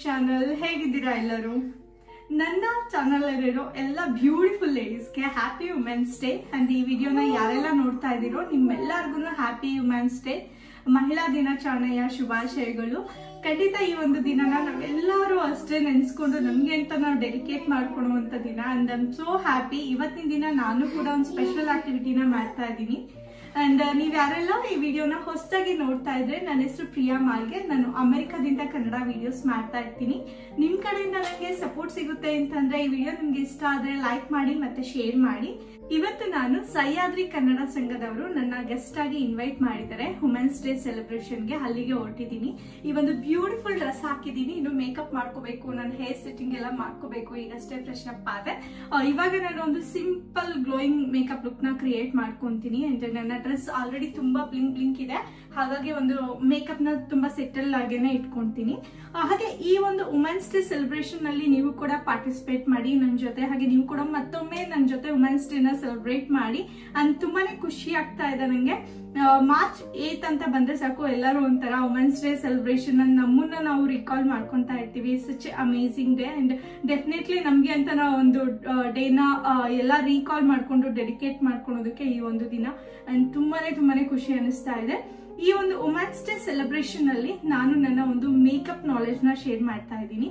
Channel. ಹೇಗಿದ್ದೀರಾ ಎಲ್ಲರೂ? ನನ್ನ ಚಾನಲ್ ಅಲ್ಲಿರೋ ಎಲ್ಲ ಬ್ಯೂಟಿಫುಲ್ ಲೇಡೀಸ್ಗೆ ಹ್ಯಾಪಿ ವುಮೆನ್ಸ್ ಡೇ. ಅಂಡ್ ಈ ವಿಡಿಯೋನ ಯಾರೆಲ್ಲ ನೋಡ್ತಾ ಇದ್ದೀರೋ ನಿಮ್ಮೆಲ್ಲರಿಗೂ ಹ್ಯಾಪಿ ವುಮೆನ್ಸ್ ಡೇ, ಮಹಿಳಾ ದಿನಾಚರಣೆಯ ಶುಭಾಶಯಗಳು. ಖಂಡಿತ ಈ ಒಂದು ದಿನನ ನಾವೆಲ್ಲರೂ ಅಷ್ಟೇ ನೆನೆಸ್ಕೊಂಡು ನಮ್ಗೆ ಅಂತ ನಾವು ಡೆಡಿಕೇಟ್ ಮಾಡ್ಕೊಳ್ಳುವಂತ ದಿನ. And I am so happy. ಇವತ್ತಿನ ದಿನ ನಾನು ಕೂಡ ಒಂದು ಸ್ಪೆಷಲ್ ಆಕ್ಟಿವಿಟಿನ ಮಾಡ್ತಾ ಇದ್ದೀನಿ. ಅಂಡ್ ನೀವ್ ಯಾರೆಲ್ಲ ಈ ವಿಡಿಯೋನ ಹೊಸದಾಗಿ ನೋಡ್ತಾ ಇದ್ರೆ, ನನ್ನ ಹೆಸರು ಪ್ರಿಯಾ ಮಾಲ್ಗೆ. ನಾನು ಅಮೆರಿಕಾದಿಂದ ಕನ್ನಡ ವಿಡಿಯೋಸ್ ಮಾಡ್ತಾ ಇರ್ತೀನಿ. ನಿಮ್ ಕಡೆಯಿಂದ ನನಗೆ ಸಪೋರ್ಟ್ ಸಿಗುತ್ತೆ ಅಂತಂದ್ರೆ ಈ ವಿಡಿಯೋ ನಿಮ್ಗೆ ಇಷ್ಟ ಆದ್ರೆ ಲೈಕ್ ಮಾಡಿ ಮತ್ತೆ ಶೇರ್ ಮಾಡಿ. ಇವತ್ತು ನಾನು ಸಹ್ಯಾದ್ರಿ ಕನ್ನಡ ಸಂಘದವರು ನನ್ನ ಗೆಸ್ಟ್ ಆಗಿ ಇನ್ವೈಟ್ ಮಾಡಿದ್ದಾರೆ ವುಮೆನ್ಸ್ ಡೇ ಸೆಲೆಬ್ರೇಷನ್ಗೆ. ಅಲ್ಲಿಗೆ ಹೊರಟಿದ್ದೀನಿ. ಈ ಒಂದು ಬ್ಯೂಟಿಫುಲ್ ಡ್ರೆಸ್ ಹಾಕಿದ್ದೀನಿ. ಇನ್ನು ಮೇಕಪ್ ಮಾಡ್ಕೋಬೇಕು, ನನ್ನ ಹೇರ್ ಸೆಟ್ಟಿಂಗ್ ಎಲ್ಲ ಮಾಡ್ಕೋಬೇಕು. ಈಗಷ್ಟೇ ಫ್ರೆಶ್ ಅಪ್ ಆದೆ. ಇವಾಗ ನಾನು ಒಂದು ಸಿಂಪಲ್ ಗ್ಲೋಯಿಂಗ್ ಮೇಕಪ್ ಲುಕ್ ನ ಕ್ರಿಯೇಟ್ ಮಾಡ್ಕೊಂತೀನಿ. ಅಂಡ್ ನನ್ನ ಡ್ರೆಸ್ ಆಲ್ರೆಡಿ ತುಂಬಾ ಬ್ಲಿಂಕ್ ಇದೆ, ಹಾಗಾಗಿ ಒಂದು ಮೇಕಪ್ ನ ತುಂಬಾ ಸೆಟಲ್ ಆಗೇನೆ ಇಟ್ಕೊಂತೀನಿ. ಹಾಗೆ ಈ ಒಂದು ವುಮೆನ್ಸ್ ಡೇ ಸೆಲೆಬ್ರೇಷನ್ ನಲ್ಲಿ ನೀವು ಕೂಡ ಪಾರ್ಟಿಸಿಪೇಟ್ ಮಾಡಿ ನನ್ನ ಜೊತೆ. ಹಾಗೆ ನೀವು ಕೂಡ ಮತ್ತೊಮ್ಮೆ ನನ್ನ ಜೊತೆ ವುಮೆನ್ಸ್ ಡೇ ನ ಸೆಲೆಬ್ರೇಟ್ ಮಾಡಿ. ಅಂಡ್ ತುಂಬಾನೇ ಖುಷಿ ಆಗ್ತಾ ಇದೆ ನಂಗೆ. ಮಾರ್ಚ್ 8 ಅಂತ ಬಂದ್ರೆ ಸಾಕು, ಎಲ್ಲರೂ ಒಂಥರ ವುಮೆನ್ಸ್ ಡೇ ಸೆಲೆಬ್ರೇಷನ್ ನಮ್ಮನ್ನ ನಾವು ರಿಕಾಲ್ ಮಾಡ್ಕೊಂತಾ ಇರ್ತೀವಿ. Such amazing day. And definitely ನಮ್ಗೆ ಅಂತ ನಾವು ಒಂದು ಡೇನ ಎಲ್ಲ ರೀಕಾಲ್ ಮಾಡ್ಕೊಂಡು ಡೆಡಿಕೇಟ್ ಮಾಡ್ಕೊಳೋದಕ್ಕೆ ಈ ಒಂದು ದಿನ. ಅಂಡ್ ತುಂಬಾನೇ ಖುಷಿ ಅನಿಸ್ತಾ ಇದೆ. ಈ ಒಂದು ವುಮೆನ್ಸ್ ಡೇ ಸೆಲೆಬ್ರೇಷನ್ ಅಲ್ಲಿ ನಾನು ನನ್ನ ಒಂದು ಮೇಕಪ್ ನಾಲೆಜ್ ನ ಶೇರ್ ಮಾಡ್ತಾ ಇದ್ದೀನಿ.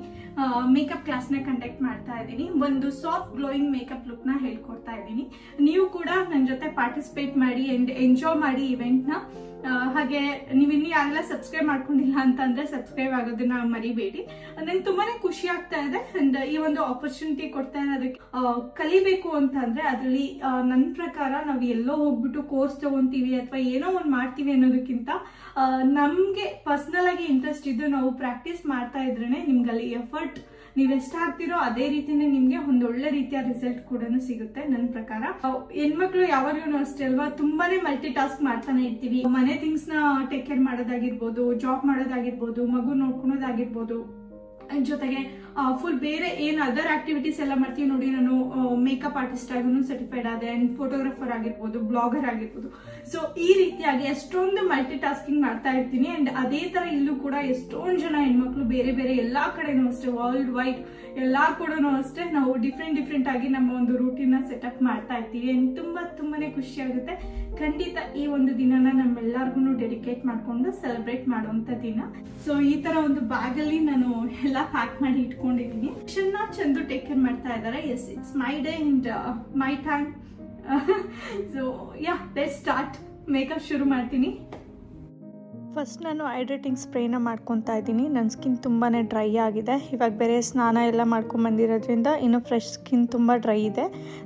ಮೇಕಪ್ ಕ್ಲಾಸ್ ನ ಕಂಡಕ್ಟ್ ಮಾಡ್ತಾ ಇದ್ದೀನಿ. ಒಂದು ಸಾಫ್ಟ್ ಗ್ಲೋಯಿಂಗ್ ಮೇಕಪ್ ಲುಕ್ ನ ಹೇಳ್ಕೊಡ್ತಾ ಇದ್ದೀನಿ. ನೀವು ಕೂಡ ನನ್ನ ಜೊತೆ ಪಾರ್ಟಿಸಿಪೇಟ್ ಮಾಡಿ ಅಂಡ್ ಎಂಜಾಯ್ ಮಾಡಿ ಇವೆಂಟ್ ನ. ಹಾಗೆ ನೀವು ಇನ್ನು ಯಾರೆಲ್ಲ ಸಬ್ಸ್ಕ್ರೈಬ್ ಮಾಡ್ಕೊಂಡಿಲ್ಲ ಅಂತಂದ್ರೆ ಸಬ್ಸ್ಕ್ರೈಬ್ ಆಗೋದನ್ನ ಮರಿಬೇಡಿ. ನಂಗೆ ತುಂಬಾನೇ ಖುಷಿ ಆಗ್ತಾ ಇದೆ. ಅಂಡ್ ಈ ಒಂದು ಆಪರ್ಚುನಿಟಿ ಕೊಡ್ತಾ ಇರೋದಕ್ಕೆ ಕಲಿಬೇಕು ಅಂತಂದ್ರೆ ಅದ್ರಲ್ಲಿ ನನ್ನ ಪ್ರಕಾರ ನಾವು ಎಲ್ಲೋ ಹೋಗ್ಬಿಟ್ಟು ಕೋರ್ಸ್ ತಗೊಂತೀವಿ ಅಥವಾ ಏನೋ ಒಂದು ಮಾಡ್ತೀವಿ ಅನ್ನೋದಕ್ಕಿಂತ ನಮ್ಗೆ ಪರ್ಸನಲ್ ಆಗಿ ಇಂಟ್ರೆಸ್ಟ್ ಇದ್ದು ನಾವು ಪ್ರಾಕ್ಟೀಸ್ ಮಾಡ್ತಾ ಇದ್ರೇನೆ ನಿಮ್ಗೆ ಅಲ್ಲಿ ಎಫರ್ಟ್ ನೀವ್ ಎಷ್ಟ ಹಾಕ್ತಿರೋ ಅದೇ ರೀತಿನೇ ನಿಮ್ಗೆ ಒಂದು ಒಳ್ಳೆ ರೀತಿಯ ರಿಸಲ್ಟ್ ಕೂಡ ಸಿಗುತ್ತೆ ನನ್ನ ಪ್ರಕಾರ. ಹೆಣ್ಮಕ್ಳು ಯಾವಾಗ್ಲೂ ಅಷ್ಟೇ ಅಲ್ವಾ, ತುಂಬಾನೇ ಮಲ್ಟಿ ಟಾಸ್ಕ್ ಮಾಡ್ತಾನೆ ಇರ್ತೀವಿ. ಮನೆ ಥಿಂಗ್ಸ್ ನ ಟೇಕ್ ಕೇರ್ ಮಾಡೋದಾಗಿರ್ಬೋದು, ಜಾಬ್ ಮಾಡೋದಾಗಿರ್ಬೋದು, ಮಗು ನೋಡ್ಕೊಳೋದಾಗಿರ್ಬೋದು, ಜೊತೆಗೆ ಫುಲ್ ಬೇರೆ ಏನ್ ಅದರ್ ಆಕ್ಟಿವಿಟೀಸ್ ಎಲ್ಲ ಮಾಡ್ತೀವಿ ನೋಡಿ. ನಾನು ಮೇಕಪ್ ಆರ್ಟಿಸ್ಟ್ ಆಗೂ ಸರ್ಟಿಫೈಡ್ ಆದೆ. ಅಂಡ್ ಫೋಟೋಗ್ರಾಫರ್ ಆಗಿರ್ಬೋದು, ಬ್ಲಾಗರ್ ಆಗಿರ್ಬೋದು. ಸೊ ಈ ರೀತಿಯಾಗಿ ಎಷ್ಟೊಂದು ಮಲ್ಟಿ ಟಾಸ್ಕಿಂಗ್ ಮಾಡ್ತಾ ಇರ್ತೀನಿ. ಅಂಡ್ ಅದೇ ತರ ಇಲ್ಲೂ ಕೂಡ ಎಷ್ಟೊಂದು ಜನ ಹೆಣ್ಮಕ್ಳು ಬೇರೆ ಬೇರೆ ಎಲ್ಲಾ ಕಡೆನೂ ಅಷ್ಟೇ, ವರ್ಲ್ಡ್ ವೈಡ್ ಎಲ್ಲಾ ಕೂಡ ಅಷ್ಟೇ ನಾವು ಡಿಫ್ರೆಂಟ್ ಆಗಿ ನಮ್ಮ ಒಂದು ರೂಟೀನ್ ನ ಸೆಟಪ್ ಮಾಡ್ತಾ ಇರ್ತೀವಿ. ಅಂಡ್ ತುಂಬಾನೇ ಖುಷಿ ಆಗುತ್ತೆ. ಖಂಡಿತ ಈ ಒಂದು ದಿನನ ನಮ್ಮೆಲ್ಲರಿಗೂ ಡೆಡಿಕೇಟ್ ಮಾಡ್ಕೊಂಡು ಸೆಲೆಬ್ರೇಟ್ ಮಾಡುವಂತ ದಿನ. ಸೊ ಈ ತರ ಒಂದು ಬ್ಯಾಗ್ ಅಲ್ಲಿ ನಾನು ಎಲ್ಲ ಪ್ಯಾಕ್ ಮಾಡಿ ಇಟ್ಕೊಂಡಿದ್ದೀನಿ. ಚಂದು ಟೇಕ್ ಕೇರ್ ಮಾಡ್ತಾ ಇದ್ದಾರೆ. Yes, it's my day and my time. So ya, let's start. Makeup ಶುರು ಮಾಡ್ತೀನಿ. ಫಸ್ಟ್ ನಾನು ಹೈಡ್ರೇಟಿಂಗ್ ಸ್ಪ್ರೇನ ಮಾಡ್ಕೊತಾ ಇದ್ದೀನಿ. ನನ್ನ ಸ್ಕಿನ್ ತುಂಬಾ ಡ್ರೈ ಆಗಿದೆ. ಇವಾಗ ಬೇರೆ ಸ್ನಾನ ಎಲ್ಲ ಮಾಡ್ಕೊಂಬಂದಿರೋದ್ರಿಂದ ಇನ್ನು ಫ್ರೆಶ್ ಸ್ಕಿನ್ ತುಂಬ ಡ್ರೈ ಇದೆ.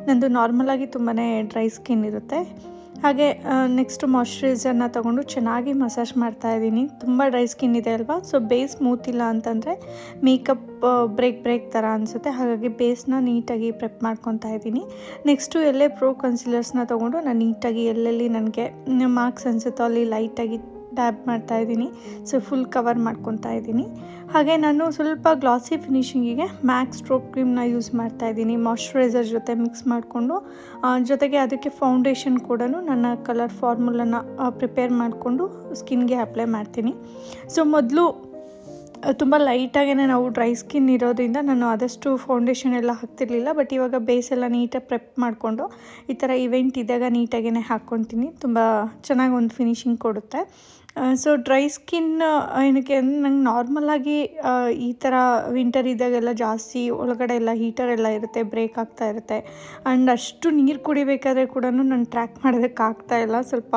ನಂದು ನಾರ್ಮಲಾಗಿ ತುಂಬಾ ಡ್ರೈ ಸ್ಕಿನ್ ಇರುತ್ತೆ. ಹಾಗೆ ನೆಕ್ಸ್ಟ್ ಮಾಯ್ಶ್ಚರೈಸರ್ನ ತೊಗೊಂಡು ಚೆನ್ನಾಗಿ ಮಸಾಜ್ ಮಾಡ್ತಾ ಇದ್ದೀನಿ. ತುಂಬ ಡ್ರೈ ಸ್ಕಿನ್ ಇದೆ ಅಲ್ವಾ, ಸೊ ಬೇಸ್ ಸ್ಮೂತ್ ಇಲ್ಲ ಅಂತಂದರೆ ಮೇಕಪ್ ಬ್ರೇಕ್ ಥರ ಅನಿಸುತ್ತೆ. ಹಾಗಾಗಿ ಬೇಸ್ನ ನೀಟಾಗಿ ಪ್ರೆಪ್ ಮಾಡ್ಕೊತಾ ಇದ್ದೀನಿ. ನೆಕ್ಸ್ಟು ಎಲ್ಲೇ ಪ್ರೋ ಕನ್ಸಿಲರ್ಸ್ನ ತೊಗೊಂಡು ನಾನು ನೀಟಾಗಿ ಎಲ್ಲೆಲ್ಲಿ ನನಗೆ ಮಾರ್ಕ್ಸ್ ಅನಿಸುತ್ತೋ ಅಲ್ಲಿ ಲೈಟಾಗಿ ಟ್ಯಾಪ್ ಮಾಡ್ತಾ ಇದ್ದೀನಿ. ಸೊ ಫುಲ್ ಕವರ್ ಮಾಡ್ಕೊತಾ ಇದ್ದೀನಿ. ಹಾಗೆ ನಾನು ಸ್ವಲ್ಪ ಗ್ಲಾಸಿ ಫಿನಿಶಿಂಗಿಗೆ ಮ್ಯಾಕ್ಸ್ ಸ್ಟ್ರೋಕ್ ಕ್ರೀಮ್ನ ಯೂಸ್ ಮಾಡ್ತಾ ಇದ್ದೀನಿ. ಮಾಯ್ಶ್ಚರೈಸರ್ ಜೊತೆ ಮಿಕ್ಸ್ ಮಾಡಿಕೊಂಡು, ಜೊತೆಗೆ ಅದಕ್ಕೆ ಫೌಂಡೇಶನ್ ಕೂಡ ನನ್ನ ಕಲರ್ ಫಾರ್ಮುಲನ ಪ್ರಿಪೇರ್ ಮಾಡಿಕೊಂಡು ಸ್ಕಿನ್ಗೆ ಅಪ್ಲೈ ಮಾಡ್ತೀನಿ. ಸೊ ಮೊದಲು ತುಂಬ ಲೈಟಾಗೇ ನಾವು ಡ್ರೈ ಸ್ಕಿನ್ ಇರೋದ್ರಿಂದ ನಾನು ಆದಷ್ಟು ಫೌಂಡೇಶನ್ ಎಲ್ಲ ಹಾಕ್ತಿರ್ಲಿಲ್ಲ. ಬಟ್ ಇವಾಗ ಬೇಸ್ ಎಲ್ಲ ನೀಟಾಗಿ ಪ್ರೆಪ್ ಮಾಡಿಕೊಂಡು ಈ ಥರ ಇವೆಂಟ್ ಇದ್ದಾಗ ನೀಟಾಗೇ ಹಾಕ್ಕೊತೀನಿ. ತುಂಬ ಚೆನ್ನಾಗಿ ಒಂದು ಫಿನಿಶಿಂಗ್ ಕೊಡುತ್ತೆ. ಸೊ ಡ್ರೈ ಸ್ಕಿನ್ ಏನಕ್ಕೆ ನಂಗೆ ನಾರ್ಮಲಾಗಿ ಈ ಥರ ವಿಂಟರ್ ಇದ್ದಾಗೆಲ್ಲ ಜಾಸ್ತಿ ಒಳಗಡೆ ಎಲ್ಲ ಹೀಟರ್ ಎಲ್ಲ ಇರುತ್ತೆ, ಬ್ರೇಕ್ ಆಗ್ತಾ ಇರುತ್ತೆ. ಆ್ಯಂಡ್ ಅಷ್ಟು ನೀರು ಕುಡಿಬೇಕಾದ್ರೆ ಕೂಡ ನಾನು ಟ್ರ್ಯಾಕ್ ಮಾಡೋದಕ್ಕಾಗ್ತಾ ಇಲ್ಲ. ಸ್ವಲ್ಪ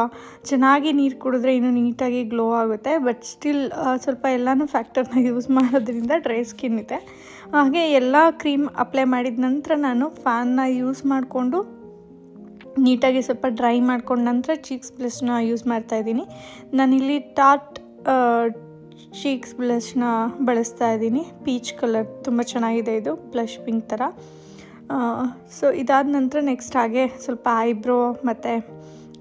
ಚೆನ್ನಾಗಿ ನೀರು ಕುಡಿದ್ರೆ ಇನ್ನೂ ನೀಟಾಗಿ ಗ್ಲೋ ಆಗುತ್ತೆ. ಬಟ್ ಸ್ಟಿಲ್ ಸ್ವಲ್ಪ ಎಲ್ಲನೂ ಫ್ಯಾಕ್ಟರ್ನ ಯೂಸ್ ಮಾಡೋದ್ರಿಂದ ಡ್ರೈ ಸ್ಕಿನ್ ಇದೆ. ಹಾಗೆ ಎಲ್ಲ ಕ್ರೀಮ್ ಅಪ್ಲೈ ಮಾಡಿದ ನಂತರ ನಾನು ಫ್ಯಾನ್ನ ಯೂಸ್ ಮಾಡಿಕೊಂಡು ನೀಟಾಗಿ ಸ್ವಲ್ಪ ಡ್ರೈ ಮಾಡ್ಕೊಂಡು ನಂತರ ಚೀಕ್ಸ್ ಬ್ಲಷ್ನ ಯೂಸ್ ಮಾಡ್ತಾಯಿದ್ದೀನಿ. ನಾನಿಲ್ಲಿ ಟಾರ್ಟ್ ಚೀಕ್ಸ್ ಬ್ಲಷ್ನ ಬಳಸ್ತಾ ಇದ್ದೀನಿ. ಪೀಚ್ ಕಲರ್ ತುಂಬ ಚೆನ್ನಾಗಿದೆ, ಇದು ಬ್ಲಷ್ ಪಿಂಕ್ ಥರ. ಸೊ ಇದಾದ ನಂತರ ನೆಕ್ಸ್ಟ್ ಹಾಗೆ ಸ್ವಲ್ಪ ಐಬ್ರೋ ಮತ್ತು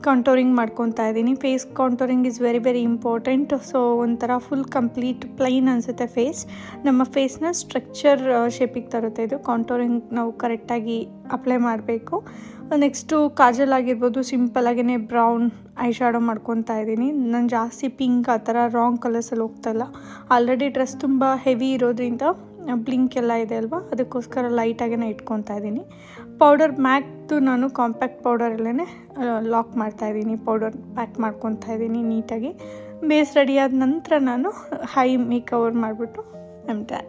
ಕಾಂಟೋರಿಂಗ್ ಮಾಡ್ಕೊತಾ ಇದ್ದೀನಿ. Face contouring is very important. So ಒಂಥರ ಫುಲ್ ಕಂಪ್ಲೀಟ್ ಪ್ಲೈನ್ ಅನಿಸುತ್ತೆ ಫೇಸ್. ನಮ್ಮ ಫೇಸ್ನ ಸ್ಟ್ರಕ್ಚರ್ ಶೇಪಿಗೆ ತರುತ್ತೆ ಇದು. ಕಾಂಟೋರಿಂಗ್ ನಾವು ಕರೆಕ್ಟಾಗಿ ಅಪ್ಲೈ ಮಾಡಬೇಕು. ನೆಕ್ಸ್ಟು ಕಾಜಲ್ ಆಗಿರ್ಬೋದು, ಸಿಂಪಲಾಗೇ ಬ್ರೌನ್ ಐ ಶ್ಯಾಡೋ ಮಾಡ್ಕೊತಾ ಇದ್ದೀನಿ. ನಾನು ಜಾಸ್ತಿ ಪಿಂಕ್ ಆ ಥರ ರಾಂಗ್ ಕಲರ್ಸಲ್ಲಿ ಹೋಗ್ತಾಯಿಲ್ಲ. ಆಲ್ರೆಡಿ ಡ್ರೆಸ್ ತುಂಬ ಹೆವಿ ಇರೋದ್ರಿಂದ ಬ್ಲಿಂಕ್ ಎಲ್ಲ ಇದೆ ಅಲ್ವಾ, ಅದಕ್ಕೋಸ್ಕರ ಲೈಟಾಗೇ ಇಟ್ಕೊತಾ ಇದ್ದೀನಿ. ಪೌಡರ್ ಮ್ಯಾಕ್ದು ನಾನು ಕಾಂಪ್ಯಾಕ್ಟ್ ಪೌಡರಲ್ಲೇ ಲಾಕ್ ಮಾಡ್ತಾಯಿದ್ದೀನಿ. ಪೌಡರ್ ಪ್ಯಾಕ್ ಮಾಡ್ಕೊತಾ ಇದ್ದೀನಿ ನೀಟಾಗಿ. ಬೇಸ್ ರೆಡಿ ಆದ ನಂತರ ನಾನು ಹೈ ಮೇಕ್ ಓವರ್ ಮಾಡಿಬಿಟ್ಟು ನಮ್ಗೆ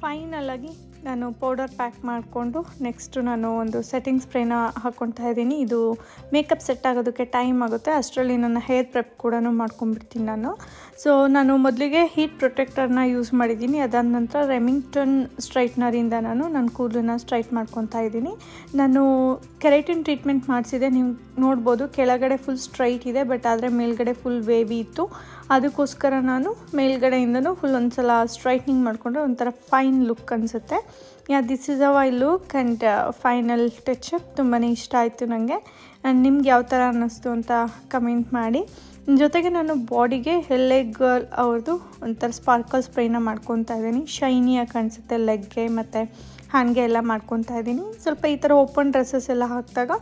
ಫೈನಲಾಗಿ ನಾನು ಪೌಡರ್ ಪ್ಯಾಕ್ ಮಾಡಿಕೊಂಡು ನೆಕ್ಸ್ಟು ನಾನು ಒಂದು ಸೆಟ್ಟಿಂಗ್ ಸ್ಪ್ರೇನ ಹಾಕ್ಕೊಳ್ತಾ ಇದ್ದೀನಿ. ಇದು ಮೇಕಪ್ ಸೆಟ್ ಆಗೋದಕ್ಕೆ ಟೈಮ್ ಆಗುತ್ತೆ, ಅಷ್ಟರಲ್ಲಿ ನನ್ನ ಹೇರ್ ಪ್ರೆಪ್ ಕೂಡ ಮಾಡ್ಕೊಂಡ್ಬಿಡ್ತೀನಿ ನಾನು. ಸೊ ನಾನು ಮೊದಲಿಗೆ ಹೀಟ್ ಪ್ರೊಟೆಕ್ಟರ್ನ ಯೂಸ್ ಮಾಡಿದ್ದೀನಿ. ಅದಾದ ನಂತರ ರೆಮಿಂಗ್ಟನ್ ಸ್ಟ್ರೈಟ್ನರಿಂದ ನಾನು ನನ್ನ ಕೂದಲನ್ನ ಸ್ಟ್ರೈಟ್ ಮಾಡ್ಕೊತಾ ಇದ್ದೀನಿ. ನಾನು ಕೆರಾಟಿನ್ ಟ್ರೀಟ್ಮೆಂಟ್ ಮಾಡಿಸಿದೆ, ನೀವು ನೋಡ್ಬೋದು. ಕೆಳಗಡೆ ಫುಲ್ ಸ್ಟ್ರೈಟ್ ಇದೆ, ಬಟ್ ಆದರೆ ಮೇಲ್ಗಡೆ ಫುಲ್ ವೇವಿ ಇತ್ತು. ಅದಕ್ಕೋಸ್ಕರ ನಾನು ಮೇಲ್ಗಡೆಯಿಂದನೂ ಫುಲ್ ಒಂದು ಸಲ ಸ್ಟ್ರೈಟ್ನಿಂಗ್ ಮಾಡಿಕೊಂಡ್ರೆ ಒಂಥರ ಫೈನ್ ಲುಕ್ ಅನಿಸುತ್ತೆ. ದಿಸ್ ಇಸ್ ಅವ್ I look and final touch-up. ತುಂಬಾ ಇಷ್ಟ ಆಯಿತು ನನಗೆ. ಆ್ಯಂಡ್ ನಿಮ್ಗೆ ಯಾವ ಥರ ಅನ್ನಿಸ್ತು ಅಂತ ಕಮೆಂಟ್ ಮಾಡಿ. ಜೊತೆಗೆ ನಾನು ಬಾಡಿಗೆ LA ಗರ್ಲ್ ಅವ್ರದ್ದು ಒಂಥರ ಸ್ಪಾರ್ಕಲ್ ಸ್ಪ್ರೇನ ಮಾಡ್ಕೊತಾ ಇದ್ದೀನಿ. ಶೈನಿಯಾಗಿ ಕಾಣಿಸುತ್ತೆ ಲೆಗ್ಗೆ ಮತ್ತು ಹ್ಯಾಂಡ್ಗೆ ಎಲ್ಲ ಮಾಡ್ಕೊತಾ ಇದ್ದೀನಿ. ಸ್ವಲ್ಪ ಈ ಥರ ಓಪನ್ ಡ್ರೆಸ್ಸಸ್ ಎಲ್ಲ ಹಾಕಿದಾಗ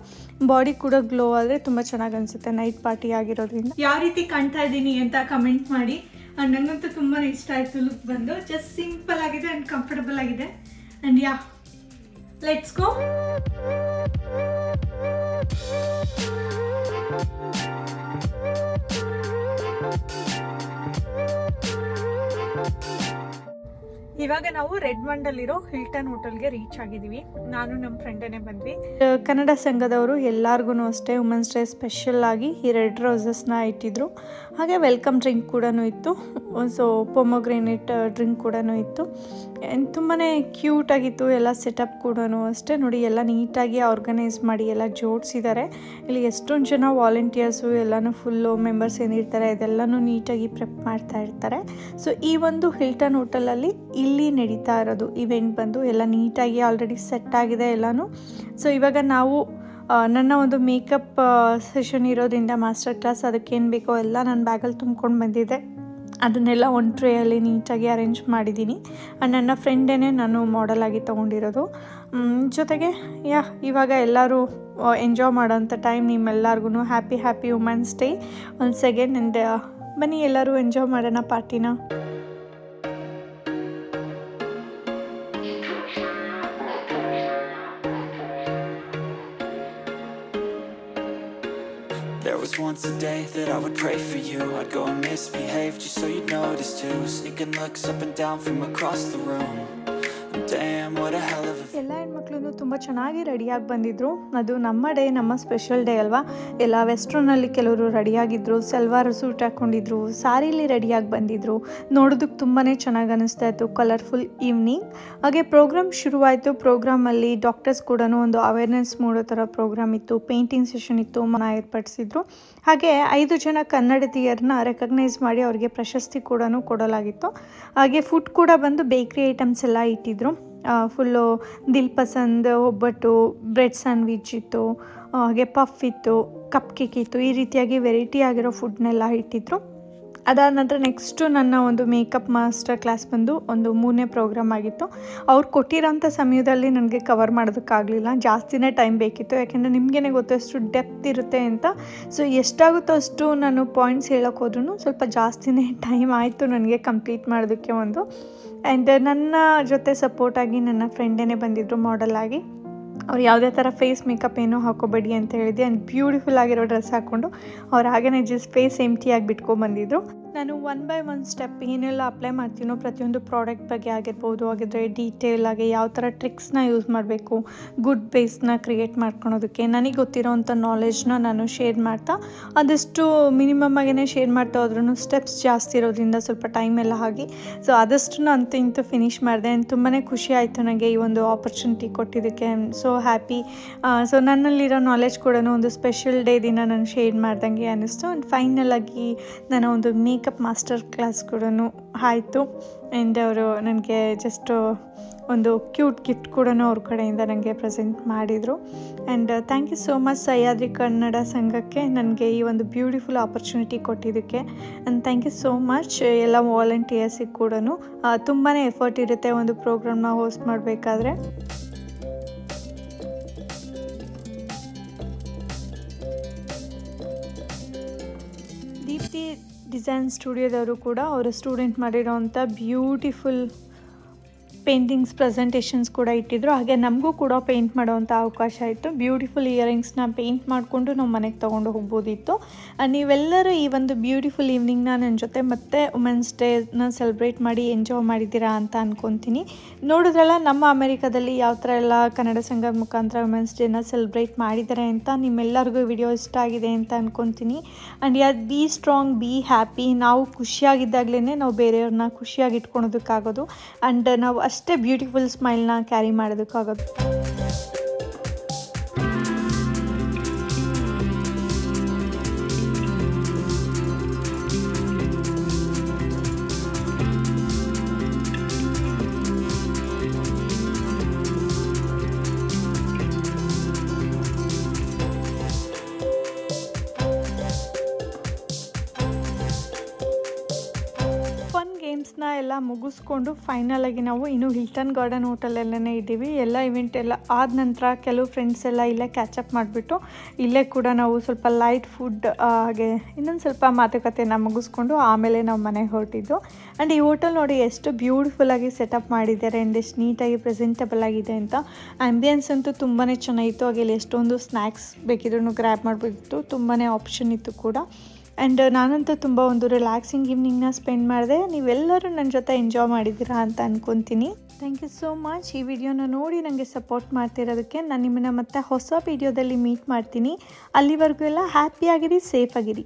ಬಾಡಿ ಕೂಡ ಗ್ಲೋ ಆದರೆ ತುಂಬ ಚೆನ್ನಾಗಿ ಅನಿಸುತ್ತೆ, ನೈಟ್ ಪಾರ್ಟಿ ಆಗಿರೋದ್ರಿಂದ. ಯಾವ ರೀತಿ ಕಾಣ್ತಾ ಇದ್ದೀನಿ ಅಂತ ಕಮೆಂಟ್ ಮಾಡಿ. ನನಗಂತೂ ತುಂಬಾ ಇಷ್ಟ ಆಯಿತು ಲುಕ್ ಬಂದು. ಜಸ್ಟ್ ಸಿಂಪಲ್ ಆಗಿದೆ ಆ್ಯಂಡ್ ಕಂಫರ್ಟಬಲ್ ಆಗಿದೆ. And yeah, let's go. ಇವಾಗ ನಾವು ರೆಡ್ ಮಂಡಲ್ಲಿರೋ ಹಿಲ್ಟನ್ ಹೋಟೆಲ್ಗೆ ರೀಚ್ ಆಗಿದ್ದೀವಿ. ನಾನು ನಮ್ಮ ಫ್ರೆಂಡನೇ ಬಂದ್ವಿ. ಕನ್ನಡ ಸಂಘದವರು ಎಲ್ಲರಿಗೂ ಅಷ್ಟೇ ವುಮೆನ್ಸ್ ಡೇ ಸ್ಪೆಷಲ್ ಆಗಿ ಈ ರೆಡ್ ರೋಸಸ್ನ ಇಟ್ಟಿದ್ರು. ಹಾಗೆ ವೆಲ್ಕಮ್ ಡ್ರಿಂಕ್ ಕೂಡ ಇತ್ತು. ಸೊ ಪೊಮೊಗ್ರೇನೇಟ್ ಡ್ರಿಂಕ್ ಕೂಡ ಇತ್ತು. ತುಂಬಾ ಕ್ಯೂಟಾಗಿತ್ತು ಎಲ್ಲ ಸೆಟಪ್ ಕೂಡ ಅಷ್ಟೇ. ನೋಡಿ, ಎಲ್ಲ ನೀಟಾಗಿ ಆರ್ಗನೈಸ್ ಮಾಡಿ ಎಲ್ಲ ಜೋಡಿಸಿದ್ದಾರೆ. ಇಲ್ಲಿ ಎಷ್ಟೊಂದು ಜನ ವಾಲಂಟಿಯರ್ಸು ಎಲ್ಲನೂ ಫುಲ್ಲು ಮೆಂಬರ್ಸ್ ಏನಿರ್ತಾರೆ ಇದೆಲ್ಲನೂ ನೀಟಾಗಿ ಪ್ರೆಪ್ ಮಾಡ್ತಾ ಇರ್ತಾರೆ. ಸೊ ಈ ಒಂದು ಹಿಲ್ಟನ್ ಹೋಟೆಲಲ್ಲಿ ಇಲ್ಲಿ ನಡೀತಾ ಇರೋದು ಇವೆಂಟ್ ಬಂದು ಎಲ್ಲ ನೀಟಾಗಿ ಆಲ್ರೆಡಿ ಸೆಟ್ ಆಗಿದೆ ಎಲ್ಲನೂ. ಸೊ ಇವಾಗ ನಾವು ನನ್ನ ಒಂದು ಮೇಕಪ್ ಸೆಷನ್ ಇರೋದ್ರಿಂದ ಮಾಸ್ಟರ್ ಕ್ಲಾಸ್ ಅದಕ್ಕೇನು ಬೇಕೋ ಎಲ್ಲ ನನ್ನ ಬ್ಯಾಗಲ್ಲಿ ತುಂಬ್ಕೊಂಡು ಬಂದಿದ್ದೆ. ಅದನ್ನೆಲ್ಲ ಒಂದು ಟ್ರೇಯಲ್ಲಿ ನೀಟಾಗಿ ಅರೇಂಜ್ ಮಾಡಿದ್ದೀನಿ. ನನ್ನ ಫ್ರೆಂಡೇನೆ ನಾನು ಮಾಡೆಲ್ ಆಗಿ ತೊಗೊಂಡಿರೋದು. ಜೊತೆಗೆ ಇವಾಗ ಎಲ್ಲರೂ ಎಂಜಾಯ್ ಮಾಡೋಂಥ ಟೈಮ್. ನಿಮ್ಮೆಲ್ಲರಿಗೂ happy women's day once again. And ಬನ್ನಿ ಎಲ್ಲರೂ ಎಂಜಾಯ್ ಮಾಡೋಣ ಪಾರ್ಟಿನ. There was once a day that I would pray for you. I'd go and misbehave just so you'd notice too. Sneaking looks up and down from across the room. And damn, what a hell of a ಎಲ್ಲ ಹೆಣ್ಮಕ್ಳು ತುಂಬ ಚೆನ್ನಾಗಿ ರೆಡಿಯಾಗಿ ಬಂದಿದ್ದರು. ಅದು ನಮ್ಮ day, ನಮ್ಮ special day ಅಲ್ವಾ. ಎಲ್ಲ ವೆಸ್ಟ್ರನಲ್ಲಿ ಕೆಲವರು ರೆಡಿಯಾಗಿದ್ದರು, ಸಲ್ವಾರ್ ಸೂಟ್ ಹಾಕ್ಕೊಂಡಿದ್ರು, ಸಾರೀಲಿ ರೆಡಿಯಾಗಿ ಬಂದಿದ್ದರು. ನೋಡೋದಕ್ಕೆ ತುಂಬಾ ಚೆನ್ನಾಗಿ ಅನ್ನಿಸ್ತಾ ಇತ್ತು. Colourful evening. ಹಾಗೆ ಪ್ರೋಗ್ರಾಮ್ ಶುರುವಾಯಿತು. ಪ್ರೋಗ್ರಾಮಲ್ಲಿ ಡಾಕ್ಟರ್ಸ್ ಕೂಡ ಒಂದು ಅವೇರ್ನೆಸ್ ಮೂಡೋ ಥರ ಪ್ರೋಗ್ರಾಮ್ ಇತ್ತು. ಪೇಂಟಿಂಗ್ ಸೆಷನ್ ಇತ್ತು, ಮನ ಏರ್ಪಡಿಸಿದ್ರು. ಹಾಗೆ 5 ಜನ ಕನ್ನಡತಿಯರನ್ನ ರೆಕಗ್ನೈಸ್ ಮಾಡಿ ಅವ್ರಿಗೆ ಪ್ರಶಸ್ತಿ ಕೂಡ ಕೊಡಲಾಗಿತ್ತು. ಹಾಗೆ ಫುಡ್ ಕೂಡ ಬಂದು ಬೇಕ್ರಿ ಐಟಮ್ಸ್ ಎಲ್ಲ ಇಟ್ಟಿದ್ರು. ಫುಲ್ಲು ದಿಲ್ ಪಸಂದ್, ಒಬ್ಬಟ್ಟು, ಬ್ರೆಡ್ ಸ್ಯಾಂಡ್ವಿಚ್ ಇತ್ತು, ಹಾಗೆ ಪಫ್ ಇತ್ತು, ಕಪ್ ಕೇಕ್ ಇತ್ತು. ಈ ರೀತಿಯಾಗಿ ವೆರೈಟಿ ಆಗಿರೋ ಫುಡ್ನೆಲ್ಲ ಇಟ್ಟಿದ್ರು. ಅದಾದ ನಂತರ ನೆಕ್ಸ್ಟು ನನ್ನ ಒಂದು ಮೇಕಪ್ ಮಾಸ್ಟರ್ ಕ್ಲಾಸ್ ಬಂದು ಒಂದು 3ನೇ ಪ್ರೋಗ್ರಾಮ್ ಆಗಿತ್ತು. ಅವ್ರು ಕೊಟ್ಟಿರೋಂಥ ಸಮಯದಲ್ಲಿ ನನಗೆ ಕವರ್ ಮಾಡೋದಕ್ಕಾಗಲಿಲ್ಲ, ಜಾಸ್ತಿನೇ ಟೈಮ್ ಬೇಕಿತ್ತು. ಯಾಕೆಂದರೆ ನಿಮಗೇನೆ ಗೊತ್ತು ಎಷ್ಟು ಡೆಪ್ತ್ ಇರುತ್ತೆ ಅಂತ. ಸೊ ಎಷ್ಟಾಗುತ್ತೋ ಅಷ್ಟು ನಾನು ಪಾಯಿಂಟ್ಸ್ ಹೇಳೋಕೆ ಹೋದ್ರೂ ಸ್ವಲ್ಪ ಜಾಸ್ತಿನೇ ಟೈಮ್ ಆಯಿತು ನನಗೆ ಕಂಪ್ಲೀಟ್ ಮಾಡೋದಕ್ಕೆ ಒಂದು. ಆ್ಯಂಡ್ ನನ್ನ ಜೊತೆ ಸಪೋರ್ಟಾಗಿ ನನ್ನ ಫ್ರೆಂಡೇನೆ ಬಂದಿದ್ದರು ಮಾಡೆಲ್ ಆಗಿ. ಅವ್ರು ಯಾವುದೇ ಥರ ಫೇಸ್ ಮೇಕಪ್ ಏನೂ ಹಾಕೋಬೇಡಿ ಅಂತ ಹೇಳಿದೆ. ಆ್ಯಂಡ್ ಬ್ಯೂಟಿಫುಲ್ ಆಗಿರೋ ಡ್ರೆಸ್ ಹಾಕ್ಕೊಂಡು ಅವ್ರು ಹಾಗೇ ಜಸ್ಟ್ ಫೇಸ್ ಎಂಟಿಯಾಗಿ ಬಿಟ್ಕೊಂಡ್ಬಂದಿದ್ರು. ನಾನು 1 by 1 ಸ್ಟೆಪ್ ಏನೆಲ್ಲ ಅಪ್ಲೈ ಮಾಡ್ತೀನೋ ಪ್ರತಿಯೊಂದು ಪ್ರಾಡಕ್ಟ್ ಬಗ್ಗೆ ಆಗಿರ್ಬೋದು, ಹಾಗಿದ್ರೆ ಡೀಟೇಲ್ ಆಗಿ ಯಾವ ಥರ ಟ್ರಿಕ್ಸ್ನ ಯೂಸ್ ಮಾಡಬೇಕು, ಗುಡ್ ಬೇಸ್ನ ಕ್ರಿಯೇಟ್ ಮಾಡ್ಕೊಳೋದಕ್ಕೆ ನನಗೆ ಗೊತ್ತಿರೋವಂಥ ನಾಲೆಜ್ನ ನಾನು ಶೇರ್ ಮಾಡ್ತಾ, ಆದಷ್ಟು ಮಿನಿಮಮ್ ಆಗೇ ಶೇರ್ ಮಾಡ್ತಾ ಹೋದ್ರೂ ಸ್ಟೆಪ್ಸ್ ಜಾಸ್ತಿ ಇರೋದ್ರಿಂದ ಸ್ವಲ್ಪ ಟೈಮ್ ಎಲ್ಲ ಆಗಿ ಸೊ ಆದಷ್ಟು ಅಂತೂ ಇಂತೂ ಫಿನಿಷ್ ಮಾಡಿದೆ. ತುಂಬಾ ಖುಷಿ ಆಯಿತು ನನಗೆ ಈ ಒಂದು ಆಪರ್ಚುನಿಟಿ ಕೊಟ್ಟಿದ್ದಕ್ಕೆ. I am so happy. So ನನ್ನಲ್ಲಿರೋ ನಾಲೆಜ್ ಕೂಡ ಒಂದು ಸ್ಪೆಷಲ್ ಡೇ ದಿನ ನಾನು ಶೇರ್ ಮಾಡ್ದಂಗೆ ಅನ್ನಿಸ್ತು. ಆ್ಯಂಡ್ ಫೈನಲ್ ಆಗಿ ನಾನು ಒಂದು ಮೇಕಪ್ ಮಾಸ್ಟರ್ ಕ್ಲಾಸ್ ಕೂಡ ಆಯಿತು. ಆ್ಯಂಡ್ ಅವರು ನನಗೆ ಜಸ್ಟ್ ಒಂದು ಕ್ಯೂಟ್ ಗಿಫ್ಟ್ ಕೂಡ ಅವ್ರ ಕಡೆಯಿಂದ ನನಗೆ ಪ್ರೆಸೆಂಟ್ ಮಾಡಿದರು. And thank you so much Sahyadri Kannada ಸಂಘಕ್ಕೆ ನನಗೆ ಈ ಒಂದು ಬ್ಯೂಟಿಫುಲ್ ಆಪರ್ಚುನಿಟಿ ಕೊಟ್ಟಿದ್ದಕ್ಕೆ. And thank you so much ಎಲ್ಲ ವಾಲಂಟಿಯರ್ಸಿಗೆ ಕೂಡ. ತುಂಬಾ ಎಫರ್ಟ್ ಇರುತ್ತೆ ಒಂದು ಪ್ರೋಗ್ರಾಮ್ನ ಹೋಸ್ಟ್ ಮಾಡಬೇಕಾದ್ರೆ. ದೀಪ್ತಿ ಡಿಸೈನ್ ಸ್ಟುಡಿಯೋದವರು ಕೂಡ ಅವರ ಸ್ಟೂಡೆಂಟ್ ಮಾಡಿರೋವಂಥ ಬ್ಯೂಟಿಫುಲ್ ಪೇಂಟಿಂಗ್ಸ್ ಪ್ರೆಸೆಂಟೇಷನ್ಸ್ ಕೂಡ ಇಟ್ಟಿದ್ರು. ಹಾಗೆ ನಮಗೂ ಕೂಡ ಪೇಂಟ್ ಮಾಡೋವಂಥ ಅವಕಾಶ ಇತ್ತು. ಬ್ಯೂಟಿಫುಲ್ ಇಯರಿಂಗ್ಸ್ನ ಪೇಂಟ್ ಮಾಡಿಕೊಂಡು ನಾವು ಮನೆಗೆ ತೊಗೊಂಡು ಹೋಗ್ಬೋದಿತ್ತು. ನೀವೆಲ್ಲರೂ ಈ ಒಂದು ಬ್ಯೂಟಿಫುಲ್ ಈವ್ನಿಂಗ್ನ ನನ್ನ ಜೊತೆ ಮತ್ತೆ ವುಮೆನ್ಸ್ ಡೇನ ಸೆಲೆಬ್ರೇಟ್ ಮಾಡಿ ಎಂಜಾಯ್ ಮಾಡಿದ್ದೀರಾ ಅಂತ ಅಂದ್ಕೊತೀನಿ. ನೋಡಿದ್ರಲ್ಲ ನಮ್ಮ ಅಮೆರಿಕಾದಲ್ಲಿ ಯಾವ ಥರ ಎಲ್ಲ ಕನ್ನಡ ಸಂಘದ ಮುಖಾಂತರ ವುಮೆನ್ಸ್ ಡೇನ ಸೆಲೆಬ್ರೇಟ್ ಮಾಡಿದ್ದಾರೆ ಅಂತ. ನಿಮ್ಮೆಲ್ಲರಿಗೂ ವಿಡಿಯೋ ಇಷ್ಟ ಆಗಿದೆ ಅಂತ ಅಂದ್ಕೊತೀನಿ. And be strong, be happy. ನಾವು ಖುಷಿಯಾಗಿದ್ದಾಗಲೇ ನಾವು ಬೇರೆಯವ್ರನ್ನ ಖುಷಿಯಾಗಿ ಇಟ್ಕೊಳೋದಕ್ಕಾಗೋದು. ಆ್ಯಂಡ್ ನಾವು ಅಷ್ಟೇ ಬ್ಯೂಟಿಫುಲ್ ಸ್ಮೈಲ್ನ ಕ್ಯಾರಿ ಮಾಡೋದಕ್ಕಾಗೋದು. ಗೇಮ್ಸ್ನ ಎಲ್ಲ ಮುಗಿಸ್ಕೊಂಡು ಫೈನಲಾಗಿ ನಾವು ಇನ್ನೂ ಹಿಲ್ಟನ್ ಗಾರ್ಡನ್ ಹೋಟೆಲಲ್ಲೇ ಇದ್ದೀವಿ. ಎಲ್ಲ ಇವೆಂಟ್ ಎಲ್ಲ ಆದ ನಂತರ ಕೆಲವು ಫ್ರೆಂಡ್ಸ್ ಎಲ್ಲ ಇಲ್ಲೇ ಕ್ಯಾಚಪ್ ಮಾಡಿಬಿಟ್ಟು ಇಲ್ಲೇ ಕೂಡ ನಾವು ಸ್ವಲ್ಪ ಲೈಟ್ ಫುಡ್ ಹಾಗೆ ಇನ್ನೊಂದು ಸ್ವಲ್ಪ ಮಾತುಕತೆನ ಮುಗಿಸ್ಕೊಂಡು ಆಮೇಲೆ ನಾವು ಮನೆಗೆ ಹೊರಟಿದ್ದು. ಆ್ಯಂಡ್ ಈ ಹೋಟೆಲ್ ನೋಡಿ ಎಷ್ಟು ಬ್ಯೂಟಿಫುಲ್ಲಾಗಿ ಸೆಟಪ್ ಮಾಡಿದ್ದಾರೆ ಆ್ಯಂಡ್ ಎಷ್ಟು ನೀಟಾಗಿ ಪ್ರೆಸೆಂಟಬಲ್ ಆಗಿದೆ ಅಂತ. ಆ್ಯಂಬಿಯನ್ಸ್ ಅಂತೂ ತುಂಬಾ ಚೆನ್ನಾಗಿತ್ತು. ಹಾಗೆ ಇಲ್ಲಿ ಎಷ್ಟೊಂದು ಸ್ನ್ಯಾಕ್ಸ್ ಬೇಕಿದ್ರೂ ಗ್ರ್ಯಾಬ್ ಮಾಡ್ಬೋದಿತ್ತು. ತುಂಬಾ ಆಪ್ಷನ್ ಇತ್ತು ಕೂಡ. ಆ್ಯಂಡ್ ನಾನಂತೂ ತುಂಬ ಒಂದು ರಿಲ್ಯಾಕ್ಸಿಂಗ್ ಈವ್ನಿಂಗ್ನ ಸ್ಪೆಂಡ್ ಮಾಡಿದೆ. ನೀವೆಲ್ಲರೂ ನನ್ನ ಜೊತೆ ಎಂಜಾಯ್ ಮಾಡಿದ್ದೀರಾ ಅಂತ ಅಂದ್ಕೊತೀನಿ. ಥ್ಯಾಂಕ್ ಯು ಸೋ ಮಚ್ ಈ ವಿಡಿಯೋನ ನೋಡಿ ನನಗೆ ಸಪೋರ್ಟ್ ಮಾಡ್ತಿರೋದಕ್ಕೆ. ನಾನು ನಿಮ್ಮನ್ನು ಮತ್ತೆ ಹೊಸ ವಿಡಿಯೋದಲ್ಲಿ ಮೀಟ್ ಮಾಡ್ತೀನಿ. ಅಲ್ಲಿವರೆಗೂ ಎಲ್ಲ ಹ್ಯಾಪಿಯಾಗಿರಿ, ಸೇಫಾಗಿರಿ.